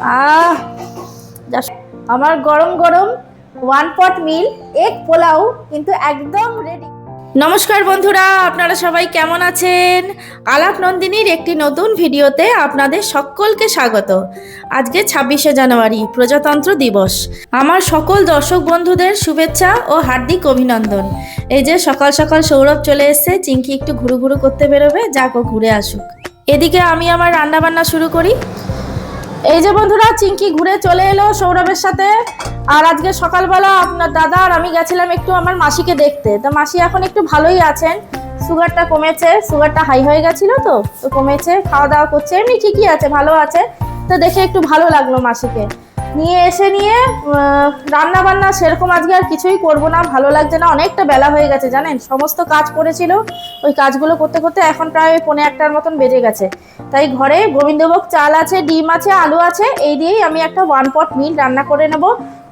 আহ আমার গরম গরম ওয়ান পট মিল এগ পোলাও কিন্তু একদম রেডি। নমস্কার বন্ধুরা, আপনারা সবাই কেমন আছেন? আলাপ নন্দিনীর একটি নতুন ভিডিওতে আপনাদের সকলকে স্বাগত। আজকে 26শে জানুয়ারি, প্রজাতন্ত্র দিবস। আমার সকল দর্শক বন্ধুদের শুভেচ্ছা ও হার্দিক অভিনন্দন। এই যে সকাল সকাল সৌরভ চলে এসেছে, চিঙ্কি একটু ঘুরু ঘুরু করতে বেরোবে, যাক ও ঘুরে আসুক। এদিকে আমি আমার রান্নাবান্না শুরু করি। এই যে বন্ধুরা, চিঙ্কি ঘুরে চলে এলো সৌরভের সাথে। আর আজকে সকালবেলা আপনার দাদা আর আমি গেছিলাম একটু আমার মাসিকে দেখতে। তো মাসি এখন একটু ভালোই আছেন, সুগারটা কমেছে, সুগারটা হাই হয়ে গেছিলো তো কমেছে, খাওয়া দাওয়া করছে, এমনি ঠিকই আছে, ভালো আছে। তো দেখে একটু ভালো লাগলো মাসিকে নিয়ে রান্না বান্না সেরকম আজকে আর কিছুই করব না, ভালো লাগছে না, অনেকটা বেলা হয়ে গেছে জানেন। সমস্ত কাজ করেছিল, ওই কাজগুলো করতে করতে এখন প্রায় 1:45 মতন বেজে গেছে। তাই ঘরে গোবিন্দভোগ চাল আছে, ডিম আছে, আলু আছে, এই দিয়েই আমি একটা ওয়ান পট মিল রান্না করে নেব।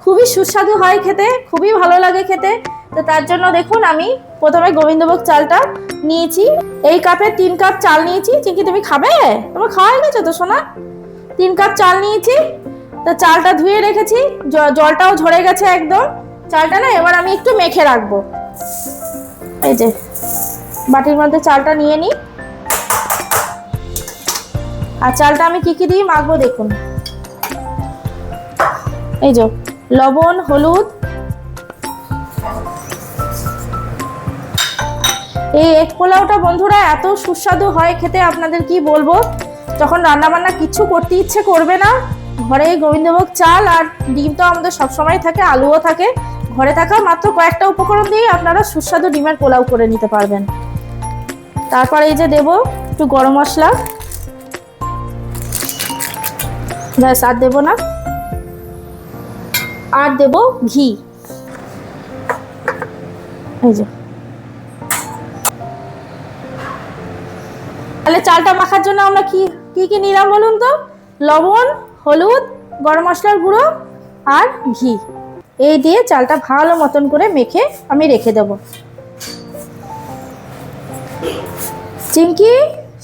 খুবই সুস্বাদু হয় খেতে, খুবই ভালো লাগে খেতে। তো তার জন্য দেখুন আমি প্রথমে গোবিন্দভোগ চালটা নিয়েছি, এই কাপে 3 কাপ চাল নিয়েছি। চিঙ্কি তুমি খাবে? তোমার খাওয়া হয়ে গেছে তো সোনা? 3 কাপ চাল নিয়েছি। তো চালটা ধুয়ে রেখেছি, জলটাও ঝরে গেছে একদম। চালটা না এবার আমি একটু মেখে রাখবো। এই যে বাটির মধ্যে চালটা নিয়ে নিই। আর চালটা আমি কি কি দিয়ে মাখবো দেখুন। এই যে লবণ, হলুদ। এই এগ পোলাওটা বন্ধুরা এত সুস্বাদু হয় খেতে, আপনাদের কি বলবো। যখন রান্না বান্না কিছু করতে ইচ্ছে করবে না, ঘরে গোবিন্দভোগ চাল আর ডিম তো আমাদের সবসময় থাকে, আলুও থাকে, ঘরে থাকা মাত্র কয়েকটা উপকরণ দিয়ে আপনারা সুস্বাদু ডিমের পোলাও করে নিতে পারবেন। তারপর এই যে দেবো একটু গরম মশলা, ব্যাস আর দেবো না। আর দেবো ঘি। এই যে তাহলে চালটা মাখার জন্য আমরা কি কি নিলাম বলুন তো? লবণ, হলুদ, গরম মশলার গুঁড়ো আর ঘি। এই দিয়ে চালটা ভালো মতন করে মেখে আমি রেখে দেব। চিঙ্কি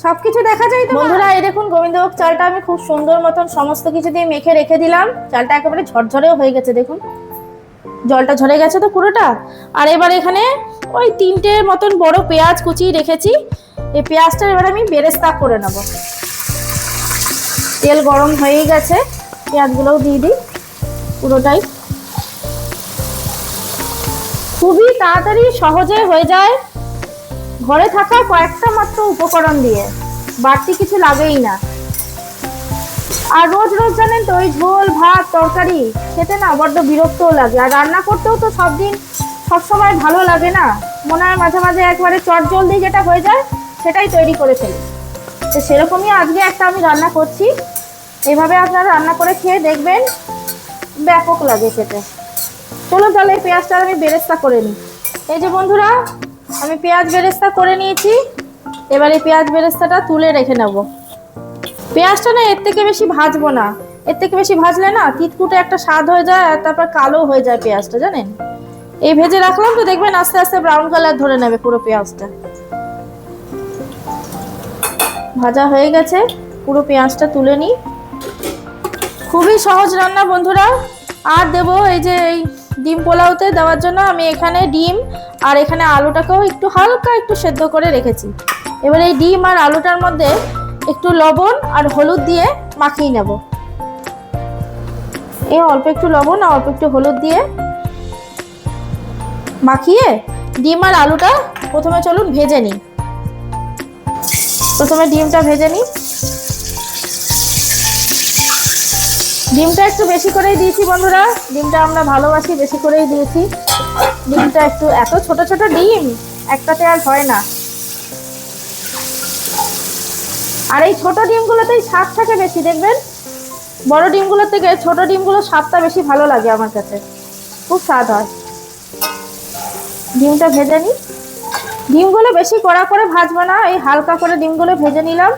সবকিছু দেখা যায় তো বন্ধুরা। এই দেখুন গোবিন্দভোগ চালটা আমি খুব সুন্দর মতন সমস্ত কিছু দিয়ে মেখে রেখে দিলাম। চালটা একেবারে ঝরঝরেও হয়ে গেছে, দেখুন জলটা ঝরে গেছে তো পুরোটা। আর এবার এখানে ওই 3টে মতন বড় পেঁয়াজ কুচিয়ে রেখেছি। এই পেঁয়াজটা এবার আমি বেরেস্তা করে নেব। তেল গরম হয়ে গেছে, পেঁয়াজগুলোও দিয়ে দিই পুরোটাই। খুবই তাড়াতাড়ি সহজে হয়ে যায়, ঘরে থাকা কয়েকটা মাত্র উপকরণ দিয়ে, বাড়তি কিছু লাগেই না। আর রোজ রোজ জানেন তো ওই ঝোল ভাত তরকারি খেতে না বড্ড বিরক্তও লাগে। আর রান্না করতেও তো সবসময় ভালো লাগে না, মনে হয় মাঝে মাঝে একবারে চট জলদি যেটা হয়ে যায় সেটাই তৈরি করে ফেলি। তো সেরকমই আজকে একটা আমি রান্না করছি, এইভাবে আপনারা রান্না করে খেয়ে দেখবেন, ব্যাপক লাগে খেতে। চলো তাহলে পেঁয়াজটা আমি বেরেস্তা করে নিই। এই যে বন্ধুরা, আমি পেঁয়াজ বেরেস্তা করে নিয়েছি। এবার এই পেঁয়াজ বেরেস্তাটা তুলে রেখে নেব। পেঁয়াজটা না এর থেকে বেশি ভাজবো না, এর থেকে বেশি ভাজলে না তিতকুটে একটা স্বাদ হয়ে যায়, আর তারপর কালো হয়ে যায় পেঁয়াজটা জানেন। এই ভেজে রাখলাম তো দেখবেন আস্তে আস্তে ব্রাউন কালার ধরে নেবে পুরো পেঁয়াজটা। ভাজা হয়ে গেছে, পুরো পেঁয়াজটা তুলে নিই। খুবই সহজ রান্না বন্ধুরা। আর দেবো এই যে এই ডিম পোলাওতে দেওয়ার জন্য আমি এখানে ডিম আর এখানে আলুটাকেও একটু হালকা একটু সেদ্ধ করে রেখেছি। এবার এই ডিম আর আলুটার মধ্যে একটু লবণ আর হলুদ দিয়ে মাখিয়ে নেব। এই অল্প একটু লবণ আর অল্প একটু হলুদ দিয়ে মাখিয়ে ডিম আর আলুটা প্রথমে চলুন ভেজে নিই। প্রথমে ডিমটা ভেজে নিই। ডিমটা একটু বেশি করেই দিয়েছি বন্ধুরা, ডিমটা আমরা ভালোবাসি, বেশি করেই দিয়েছি। ডিমটা একটু, এত ছোট ছোট ডিম একটাতে আর হয় না। আর এই ছোট ডিমগুলোতেই স্বাদ থাকে বেশি, দেখবেন বড় ডিমগুলোর থেকে ছোট ডিমগুলোর স্বাদটা বেশি ভালো লাগে আমার কাছে, খুব স্বাদ হয়। ডিমটা ভেজে নিই। ডিমগুলো বেশি কড়া করে ভাজবো না, এই হালকা করে ডিমগুলো ভেজে নিলাম,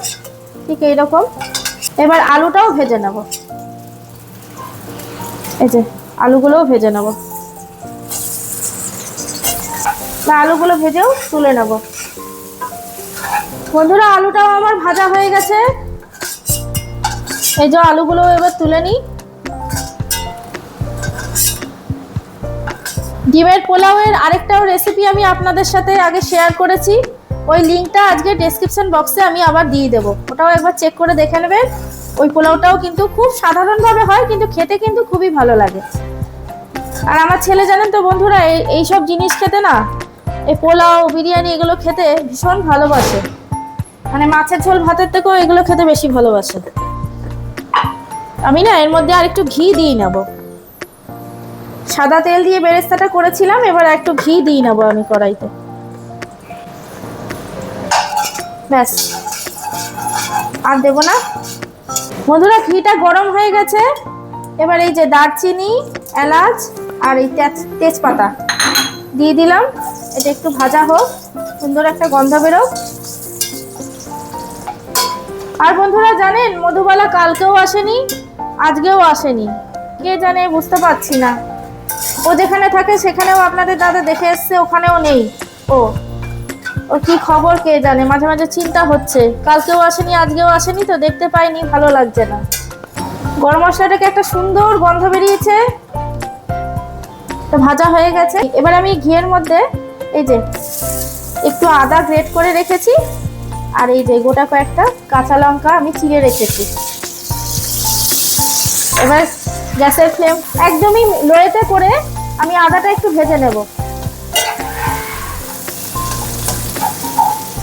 ঠিক এইরকম। এবার আলুটাও ভেজে নেব। এই যে আলুগুলোও ভেজে নেব, আলুগুলো ভেজেও তুলে নেব। বন্ধুরা আলুটাও আমার ভাজা হয়ে গেছে। এই যে আলুগুলো এবার তুলে নিই। ডিমের পোলাওয়ের আরেকটাও রেসিপি আমি আপনাদের সাথে আগে শেয়ার করেছি, ওই লিঙ্কটা আজকে ডেসক্রিপশন বক্সে আমি আবার দিয়ে দেবো, ওটাও একবার চেক করে দেখে নেবেন। ওই পোলাওটাও কিন্তু খুব সাধারণভাবে হয়, কিন্তু খেতে কিন্তু খুবই ভালো লাগে। আর আমার ছেলে জানেন তো বন্ধুরা, এই সব জিনিস খেতে না, এই পোলাও বিরিয়ানি এগুলো খেতে ভীষণ ভালোবাসে, মানে মাছের ঝোল ভাতের থেকেও এগুলো খেতে বেশি ভালোবাসে। আমি না এর মধ্যে আর একটু ঘি দিয়ে নেব, সাদা তেল দিয়ে বেরেস্তাটা করেছিলাম, এবার একটু ঘি দিয়ে নেবো আমি কড়াইতে, ব্যাস আর দেবো না। বন্ধুরা ঘিটা গরম হয়ে গেছে, এবার এই যে দারচিনি, এলাচ আর এই তেজপাতা দিয়ে দিলাম, এটা একটু ভাজা হোক, সুন্দর একটা গন্ধ বেরোক। আর বন্ধুরা জানেন, মধুবালা কালকেও আসেনি, আজকেও আসেনি, কে জানে, বুঝতে পারছি না। ও যেখানে থাকে সেখানেও আপনাদের দাদা দেখে এসছে, ওখানেও নেই। ওর কি খবর কে জানে, মাঝে মাঝে চিন্তা হচ্ছে, কালকেও আসেনি আজকেও আসেনি, তো দেখতে পাইনি, ভালো লাগছে না। গরম মশলাটাকে একটা সুন্দর গন্ধ বেরিয়েছে, ভাজা হয়ে গেছে। এবার আমি ঘিয়ের মধ্যে এই যে একটু আদা গ্রেট করে রেখেছি, আর এই যে গোটা কয়েকটা কাঁচা লঙ্কা আমি চিড়ে রেখেছি। এবার গ্যাসের ফ্লেম একদমই লোয়েতে করে আমি আদাটা একটু ভেজে নেব,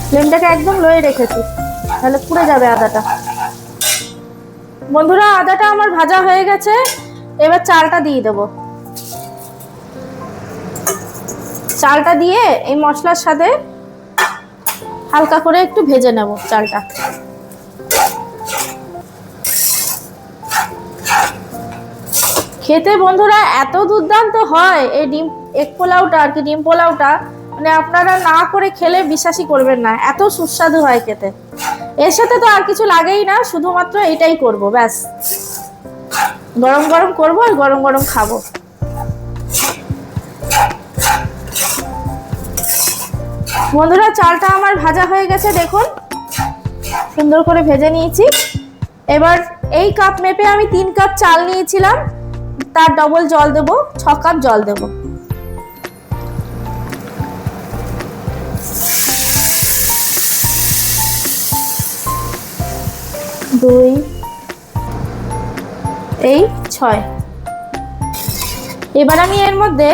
ফ্লেমটাকে একদম লোয়ে রেখেছি, তাহলে পুড়ে যাবে আদাটা। বন্ধুরা আদাটা আমার ভাজা হয়ে গেছে, এবার চালটা দিয়ে দেব। চালটা দিয়ে এই মশলার সাথে হালকা করে একটু ভেজে নেব চালটা। খেতে বন্ধুরা এত দুর্দান্ত হয় এই ডিম এগ পোলাওটা, আর কি ডিম পোলাওটা, মানে আপনারা না করে খেলে বিশ্বাসই করবেন না, এত সুস্বাদু হয় খেতে। এর সাথে তো আর কিছু লাগেই না, শুধুমাত্র এটাই করব, ব্যাস গরম গরম করবো আর গরম গরম খাবো। বন্ধুরা চালটা আমার ভাজা হয়ে গেছে, দেখুন সুন্দর করে ভেজে নিয়েছি। এবার এই কাপ মেপে আমি 3 কাপ চাল নিয়েছিলাম, তার ডবল জল দেব, 6 কাপ জল দেব। দুই, এই 6। এবার আমি এর মধ্যে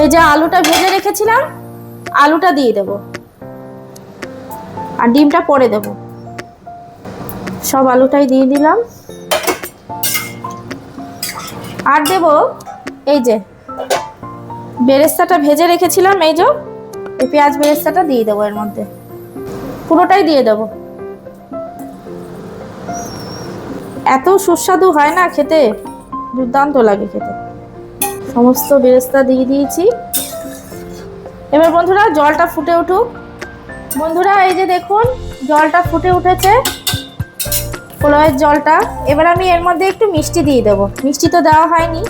এই যে আলুটা ভেজে রেখেছিলাম, আলুটা দিয়ে দেব, আর ডিমটা পরে দেব। সব আলুটাই দিয়ে দিলাম, আর দেব এই যে বেরেস্তাটা ভেজে রেখেছিলাম, এই যে এই পেঁয়াজ বেরেস্তাটা দিয়ে দেবো এর মধ্যে, পুরোটাই দিয়ে দেব। এত সুস্বাদু হয় না খেতে, দুর্দান্ত লাগে খেতে। সমস্ত বেরেস্তা দিয়ে দিয়েছি। এবার বন্ধুরা জলটা ফুটে উঠুক। বন্ধুরা এই যে দেখুন জলটা ফুটে উঠেছে, পোলাওয়ের জলটা। এবার আমি এর মধ্যে একটু মিষ্টি দিয়ে দেবো, মিষ্টি তো দেওয়া হয়নি,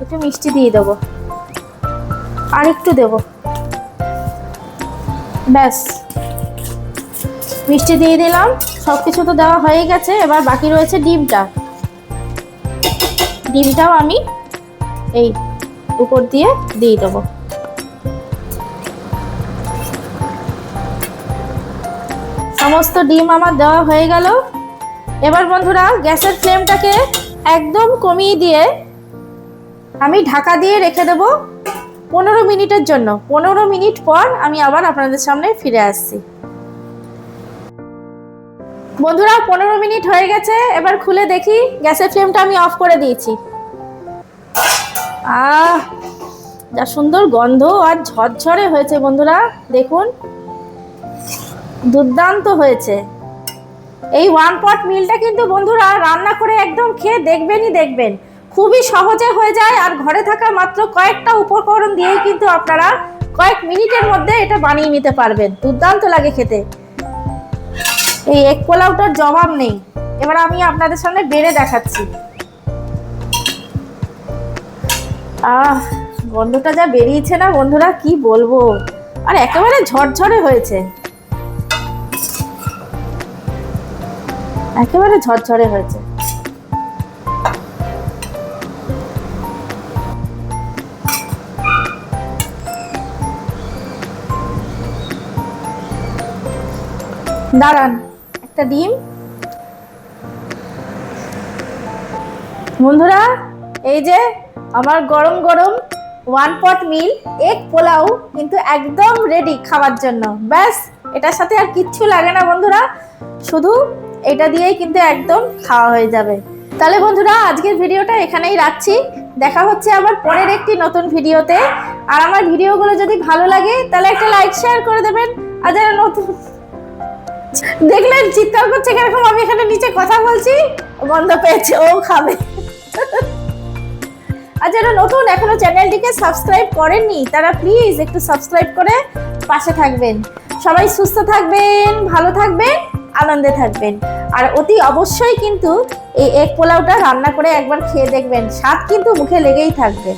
একটু মিষ্টি দিয়ে দেবো, আর একটু দেবো, ব্যাস মিষ্টি দিয়ে দিলাম। সব কিছু তো দেওয়া হয়ে গেছে, এবার বাকি রয়েছে ডিমটা। ডিমটাও আমি এই উপর দিয়ে দেবো। সমস্ত ডিম আমার দেওয়া হয়ে গেল। এবার বন্ধুরা গ্যাসের ফ্লেমটাকে একদম কমিয়ে দিয়ে আমি ঢাকা দিয়ে রেখে দেবো 15 মিনিটের জন্য। 15 মিনিট পর আমি আবার আপনাদের সামনে ফিরে আসছি। বন্ধুরা 15 মিনিট হয়ে গেছে, এবার খুলে দেখি, গ্যাসের ফ্লেমটা আমি অফ করে দিয়েছি। যা সুন্দর গন্ধ আর ঝরঝরে হয়েছে বন্ধুরা, দেখুন দুর্দান্ত হয়েছে। এই 1 পট মিলটা কিন্তু বন্ধুরা রান্না করে একদম খেয়ে দেখবেন, খুবই সহজে হয়ে যায়, আর ঘরে থাকা মাত্র কয়েকটা উপকরণ দিয়েই কিন্তু আপনারা কয়েক মিনিটের মধ্যে এটা বানিয়ে নিতে পারবেন। দুর্দান্ত লাগে খেতে, এই এগ পোলাওটার জবাব নেই। এবার আমি আপনাদের সামনে বেড়ে দেখাচ্ছি। গন্ধটা যা বেরিয়েছে না বন্ধুরা, কি বলবো, আর একেবারে ঝরঝরে হয়েছে। একেবারে ঝরঝরে হয়েছে। দাঁড়ান, একটা ডিম। বন্ধুরা, এই যে আমার গরম গরম 1 পট মিল এগ পোলাও কিন্তু একদম রেডি খাওয়ার জন্য। ব্যাস, এটার সাথে আর কিচ্ছু লাগে না বন্ধুরা, শুধু এটা দিয়েই কিন্তু একদম খাওয়া হয়ে যাবে। তাহলে বন্ধুরা, আজকের ভিডিওটা এখানেই রাখছি। দেখা হচ্ছে আবার পরের একটি নতুন ভিডিওতে। আর আমার ভিডিওগুলো যদি ভালো লাগে তাহলে একটা লাইক শেয়ার করে দেবেন। আর যারা নতুন দেখলেন চিৎকার করছে কিরকম, আমি এখানে নিচে কথা বলছি, বন্ধ পেয়েছে, ও খাবে। আর যারা নতুন এখনো চ্যানেলটিকে সাবস্ক্রাইব করেননি তারা প্লিজ একটু সাবস্ক্রাইব করে পাশে থাকবেন। সবাই সুস্থ থাকবেন, ভালো থাকবেন, আনন্দে থাকবেন। আর অতি অবশ্যই কিন্তু এই এগ পোলাওটা রান্না করে একবার খেয়ে দেখবেন, স্বাদ কিন্তু মুখে লেগেই থাকবে।